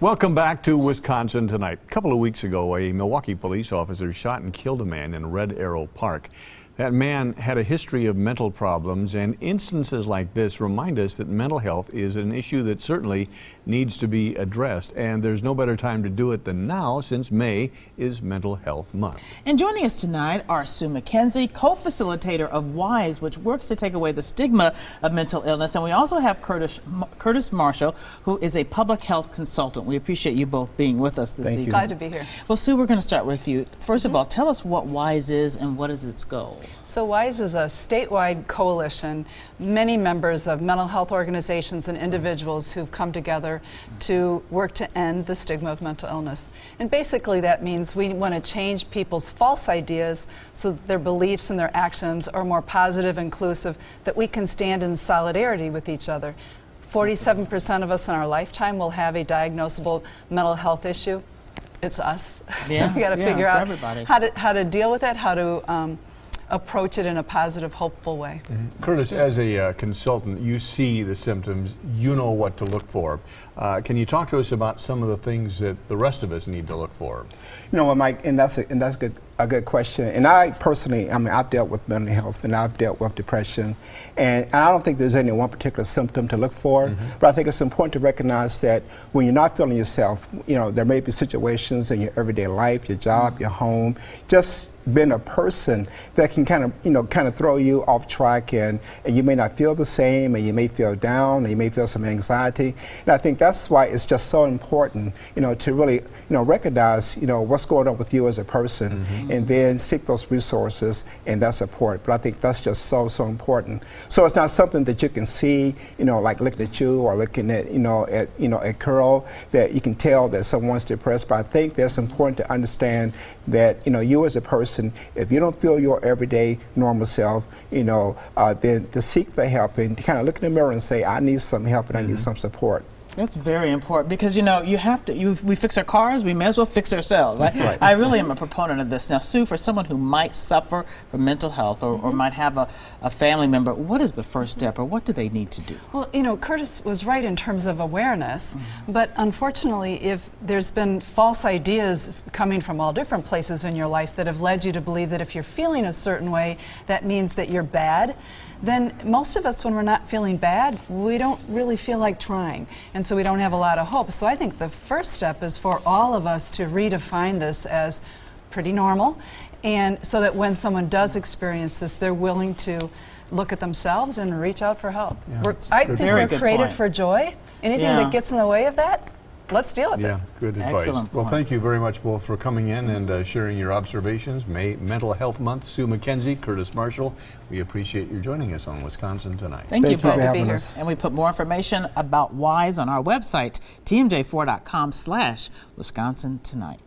Welcome back to Wisconsin Tonight. A couple of weeks ago, a Milwaukee police officer shot and killed a man in Red Arrow Park. That man had a history of mental problems, and instances like this remind us that mental health is an issue that certainly needs to be addressed, and there's no better time to do it than now, since May is Mental Health Month. And joining us tonight are Sue McKenzie, co-facilitator of WISE, which works to take away the stigma of mental illness, and we also have Curtis Marshall, who is a public health consultant. We appreciate you both being with us this evening. Glad to be here. Well, Sue, we're going to start with you. First of all, tell us what WISE is and what is its goal? So WISE is a statewide coalition, many members of mental health organizations and individuals who've come together to work to end the stigma of mental illness. And basically that means we want to change people's false ideas so that their beliefs and their actions are more positive, inclusive, that we can stand in solidarity with each other. 47% of us in our lifetime will have a diagnosable mental health issue. It's us. Yes, so we got to figure out everybody. how to deal with it, how to approach it in a positive, hopeful way. Curtis, as a consultant, you see the symptoms, you know what to look for. Can you talk to us about some of the things that the rest of us need to look for? You know, Mike, and that's a good question. And I personally, I've dealt with mental health and I've dealt with depression, and I don't think there's any one particular symptom to look for, but I think it's important to recognize that when you're not feeling yourself, you know, there may be situations in your everyday life, your job, your home, just being a person that can kind of throw you off track, and you may not feel the same, and you may feel down, and you may feel some anxiety. And I think that's why it's just so important, you know, to really, you know, recognize, you know, what's going on with you as a person, and then seek those resources and that support. But I think that's just so important. So it's not something that you can see, you know, like looking at you or looking at, at Curl, that you can tell that someone's depressed. But I think that's important to understand that, you know, you as a person, if you don't feel your everyday normal self, you know, then to seek the help and to kind of look in the mirror and say, I need some help and I need some support. That's very important, because, you know, you have to, we fix our cars, we may as well fix ourselves. Right. I really am a proponent of this. Now, Sue, for someone who might suffer from mental health or might have a family member, what is the first step, or what do they need to do? Well, you know, Curtis was right in terms of awareness, but unfortunately, if there's been false ideas coming from all different places in your life that have led you to believe that if you're feeling a certain way, that means that you're bad, then most of us, when we're not feeling bad, we don't really feel like trying, and so we don't have a lot of hope. So I think the first step is for all of us to redefine this as pretty normal, and so that when someone does experience this, they're willing to look at themselves and reach out for help. Yeah, I think we're created for joy. Anything that gets in the way of that, let's deal with it. Yeah, good advice. Excellent Well, point. thank you very much both for coming in and sharing your observations. May Mental Health Month. Sue McKenzie, Curtis Marshall, we appreciate you joining us on Wisconsin Tonight. Thank you for both. having us. And we put more information about WISE on our website, tmj4.com/Wisconsin Tonight.